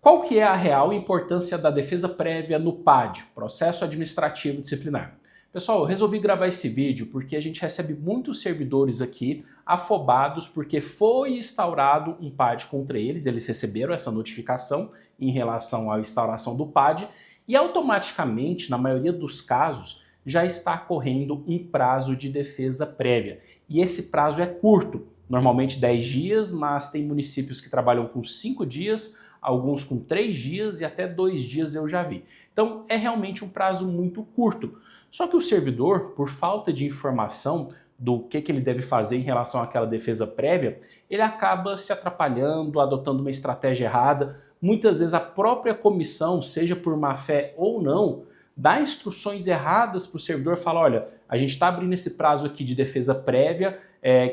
Qual que é a real importância da defesa prévia no PAD, Processo Administrativo Disciplinar? Pessoal, eu resolvi gravar esse vídeo porque a gente recebe muitos servidores aqui afobados porque foi instaurado um PAD contra eles receberam essa notificação em relação à instauração do PAD e automaticamente, na maioria dos casos, já está correndo um prazo de defesa prévia. E esse prazo é curto, normalmente 10 dias, mas tem municípios que trabalham com 5 dias, alguns com 3 dias e até 2 dias eu já vi. Então é realmente um prazo muito curto. Só que o servidor, por falta de informação do que ele deve fazer em relação àquela defesa prévia, ele acaba se atrapalhando, adotando uma estratégia errada. Muitas vezes a própria comissão, seja por má fé ou não, dá instruções erradas para o servidor, fala, olha, a gente está abrindo esse prazo aqui de defesa prévia,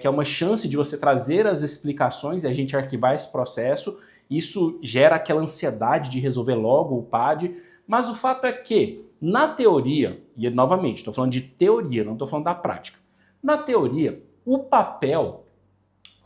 que é uma chance de você trazer as explicações e a gente arquivar esse processo. Isso gera aquela ansiedade de resolver logo o PAD, mas o fato é que, na teoria, e novamente, estou falando de teoria, não estou falando da prática, na teoria, o papel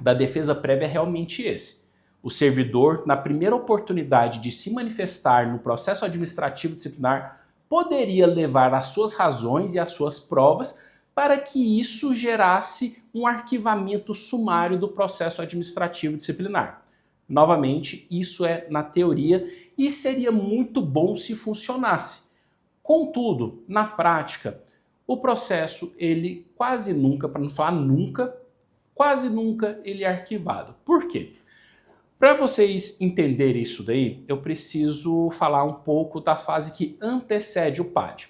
da defesa prévia é realmente esse. O servidor, na primeira oportunidade de se manifestar no processo administrativo disciplinar, poderia levar as suas razões e as suas provas para que isso gerasse um arquivamento sumário do processo administrativo disciplinar. Novamente, isso é na teoria e seria muito bom se funcionasse. Contudo, na prática, o processo, ele quase nunca, para não falar nunca, quase nunca ele é arquivado. Por quê? Para vocês entenderem isso daí, eu preciso falar um pouco da fase que antecede o PAD.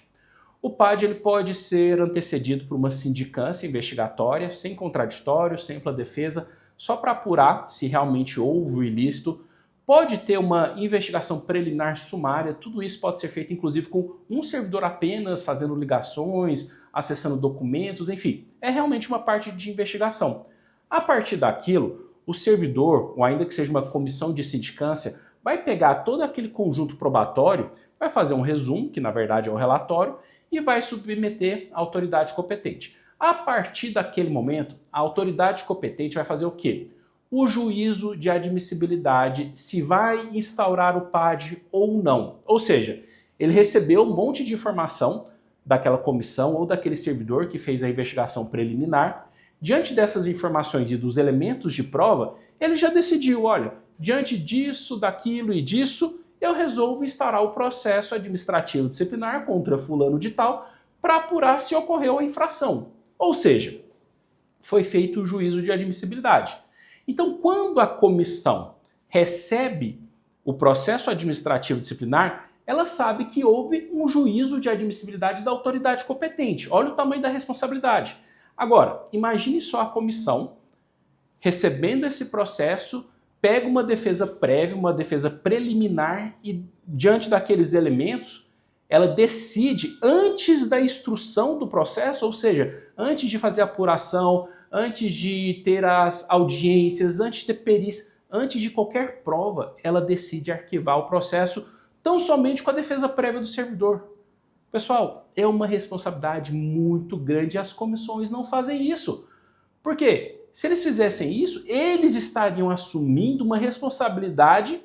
O PAD ele pode ser antecedido por uma sindicância investigatória, sem contraditório, sem ampla defesa, só para apurar se realmente houve o ilícito. Pode ter uma investigação preliminar sumária, tudo isso pode ser feito inclusive com um servidor apenas, fazendo ligações, acessando documentos, enfim. É realmente uma parte de investigação. A partir daquilo, o servidor, ou ainda que seja uma comissão de sindicância, vai pegar todo aquele conjunto probatório, vai fazer um resumo, que na verdade é o relatório, e vai submeter à autoridade competente. A partir daquele momento, a autoridade competente vai fazer o quê? O juízo de admissibilidade, se vai instaurar o PAD ou não. Ou seja, ele recebeu um monte de informação daquela comissão ou daquele servidor que fez a investigação preliminar. Diante dessas informações e dos elementos de prova, ele já decidiu, olha, diante disso, daquilo e disso, eu resolvo instaurar o processo administrativo disciplinar contra fulano de tal para apurar se ocorreu a infração. Ou seja, foi feito o juízo de admissibilidade. Então, quando a comissão recebe o processo administrativo disciplinar, ela sabe que houve um juízo de admissibilidade da autoridade competente. Olha o tamanho da responsabilidade. Agora, imagine só a comissão recebendo esse processo, pega uma defesa prévia, uma defesa preliminar e, diante daqueles elementos, ela decide antes da instrução do processo, ou seja, antes de fazer a apuração, antes de ter as audiências, antes de ter perícia, antes de qualquer prova, ela decide arquivar o processo tão somente com a defesa prévia do servidor. Pessoal, é uma responsabilidade muito grande e as comissões não fazem isso. Por quê? Se eles fizessem isso, eles estariam assumindo uma responsabilidade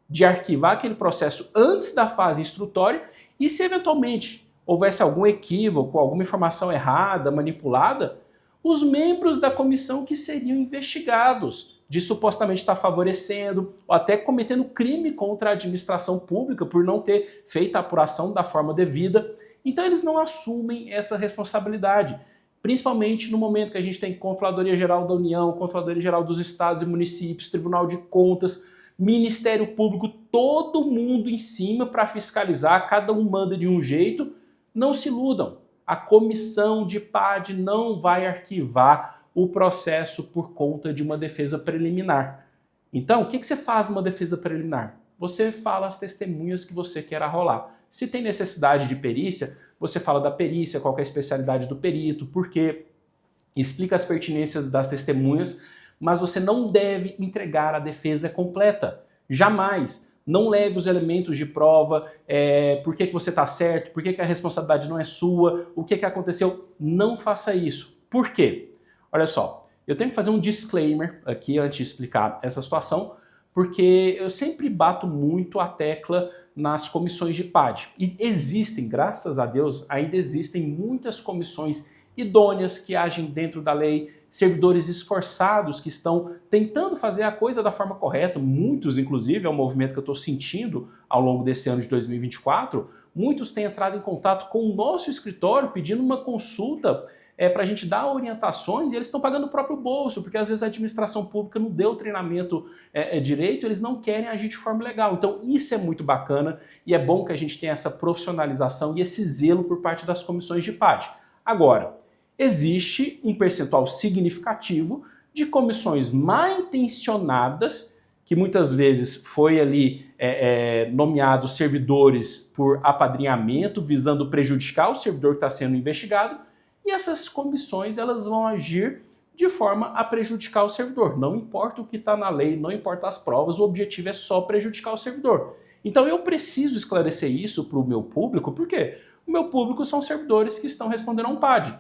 de arquivar aquele processo antes da fase instrutória e se eventualmente houvesse algum equívoco, alguma informação errada, manipulada, os membros da comissão que seriam investigados de supostamente estar favorecendo ou até cometendo crime contra a administração pública por não ter feito a apuração da forma devida. Então eles não assumem essa responsabilidade, principalmente no momento que a gente tem Controladoria Geral da União, Controladoria Geral dos Estados e Municípios, Tribunal de Contas, Ministério Público, todo mundo em cima para fiscalizar, cada um manda de um jeito. Não se iludam, a comissão de PAD não vai arquivar o processo por conta de uma defesa preliminar. Então, o que você faz numa defesa preliminar? Você fala as testemunhas que você quer arrolar. Se tem necessidade de perícia, você fala da perícia, qual que é a especialidade do perito, por quê, explica as pertinências das testemunhas, mas você não deve entregar a defesa completa. Jamais. Não leve os elementos de prova, por que você está certo, por que a responsabilidade não é sua, o que aconteceu. Não faça isso. Por quê? Olha só, eu tenho que fazer um disclaimer aqui antes de explicar essa situação, porque eu sempre bato muito a tecla nas comissões de PAD. E existem, graças a Deus, ainda existem muitas comissões idôneas que agem dentro da lei, servidores esforçados que estão tentando fazer a coisa da forma correta, muitos, inclusive, é um movimento que eu estou sentindo ao longo desse ano de 2024, muitos têm entrado em contato com o nosso escritório pedindo uma consulta para a gente dar orientações, e eles estão pagando o próprio bolso, porque às vezes a administração pública não deu treinamento direito, eles não querem agir de forma legal. Então isso é muito bacana e é bom que a gente tenha essa profissionalização e esse zelo por parte das comissões de PAD. Agora, existe um percentual significativo de comissões mal intencionadas, que muitas vezes foi ali nomeado servidores por apadrinhamento, visando prejudicar o servidor que está sendo investigado, e essas comissões elas vão agir de forma a prejudicar o servidor. Não importa o que está na lei, não importa as provas, o objetivo é só prejudicar o servidor. Então eu preciso esclarecer isso para o meu público, porque o meu público são servidores que estão respondendo a um PAD.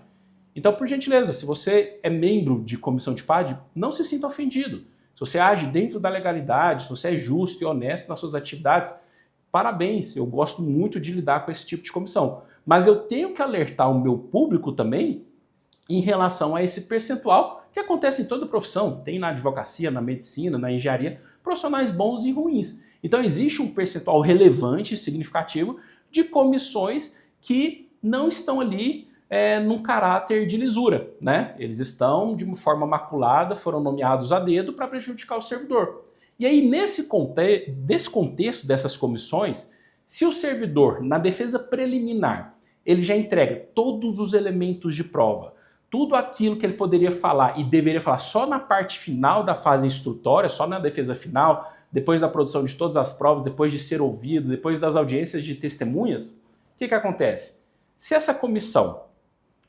Então, por gentileza, se você é membro de comissão de PAD, não se sinta ofendido. Se você age dentro da legalidade, se você é justo e honesto nas suas atividades, parabéns, eu gosto muito de lidar com esse tipo de comissão. Mas eu tenho que alertar o meu público também em relação a esse percentual que acontece em toda profissão. Tem na advocacia, na medicina, na engenharia, profissionais bons e ruins. Então existe um percentual relevante e significativo de comissões que não estão ali num caráter de lisura, né? Eles estão de uma forma maculada, foram nomeados a dedo para prejudicar o servidor. E aí, nesse contexto dessas comissões, se o servidor, na defesa preliminar, ele já entrega todos os elementos de prova, tudo aquilo que ele poderia falar e deveria falar só na parte final da fase instrutória, só na defesa final, depois da produção de todas as provas, depois de ser ouvido, depois das audiências de testemunhas, o que acontece? Se essa comissão,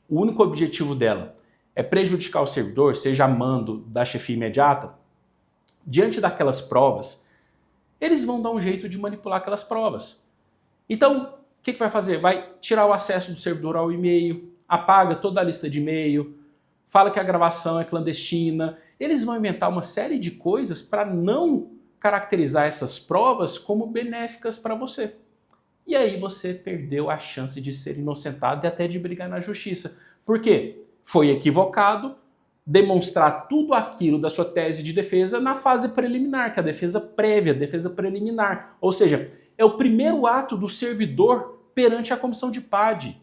o único objetivo dela é prejudicar o servidor, seja a mando da chefia imediata, diante daquelas provas, eles vão dar um jeito de manipular aquelas provas. Então, o que vai fazer? Vai tirar o acesso do servidor ao e-mail, apaga toda a lista de e-mail, fala que a gravação é clandestina. Eles vão inventar uma série de coisas para não caracterizar essas provas como benéficas para você. E aí você perdeu a chance de ser inocentado e até de brigar na justiça. Por quê? Foi equivocado demonstrar tudo aquilo da sua tese de defesa na fase preliminar, que é a defesa prévia, a defesa preliminar. Ou seja, é o primeiro ato do servidor perante a comissão de PAD.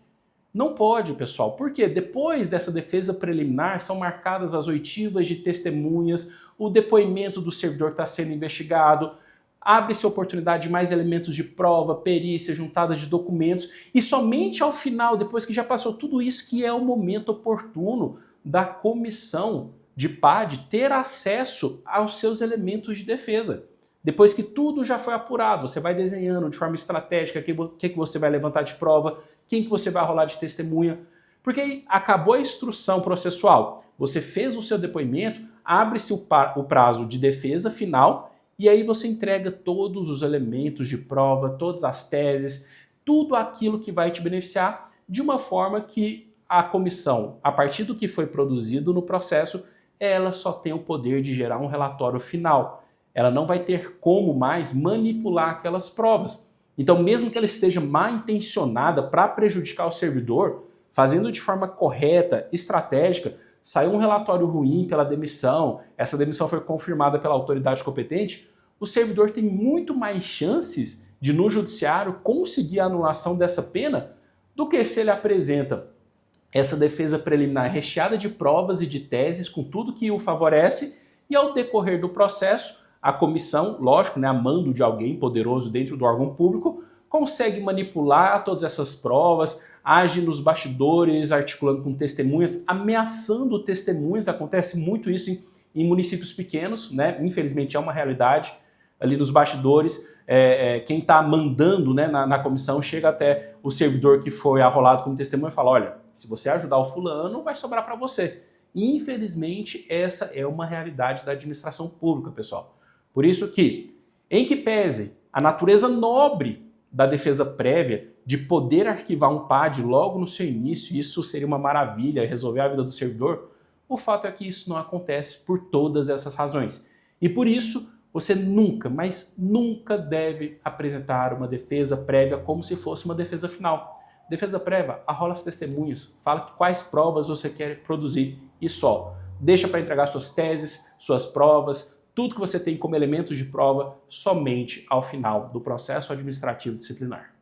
Não pode, pessoal, porque depois dessa defesa preliminar são marcadas as oitivas de testemunhas, o depoimento do servidor que está sendo investigado, abre-se a oportunidade de mais elementos de prova, perícia, juntada de documentos, e somente ao final, depois que já passou tudo isso, que é o momento oportuno da comissão de PAD ter acesso aos seus elementos de defesa. Depois que tudo já foi apurado, você vai desenhando de forma estratégica o que você vai levantar de prova, quem que você vai rolar de testemunha, porque aí acabou a instrução processual, você fez o seu depoimento, abre-se o prazo de defesa final, e aí você entrega todos os elementos de prova, todas as teses, tudo aquilo que vai te beneficiar de uma forma que a comissão, a partir do que foi produzido no processo, ela só tem o poder de gerar um relatório final. Ela não vai ter como mais manipular aquelas provas. Então, mesmo que ela esteja mal intencionada para prejudicar o servidor, fazendo de forma correta, estratégica, saiu um relatório ruim pela demissão, essa demissão foi confirmada pela autoridade competente, o servidor tem muito mais chances de, no judiciário, conseguir a anulação dessa pena do que se ele apresenta essa defesa preliminar recheada de provas e de teses, com tudo que o favorece, e ao decorrer do processo, a comissão, lógico, né, a mando de alguém poderoso dentro do órgão público, consegue manipular todas essas provas, age nos bastidores, articulando com testemunhas, ameaçando testemunhas. Acontece muito isso em municípios pequenos, né? Infelizmente é uma realidade. Ali nos bastidores, quem está mandando, né, na comissão chega até o servidor que foi arrolado como testemunha e fala: olha, se você ajudar o fulano, vai sobrar para você. E, infelizmente, essa é uma realidade da administração pública, pessoal. Por isso que, em que pese a natureza nobre da defesa prévia de poder arquivar um PAD logo no seu início, isso seria uma maravilha, resolver a vida do servidor, o fato é que isso não acontece por todas essas razões. E por isso, Você nunca, mas nunca deve apresentar uma defesa prévia como se fosse uma defesa final. Defesa prévia, arrola as testemunhas, fala quais provas você quer produzir e só. Deixa para entregar suas teses, suas provas, tudo que você tem como elementos de prova somente ao final do processo administrativo disciplinar.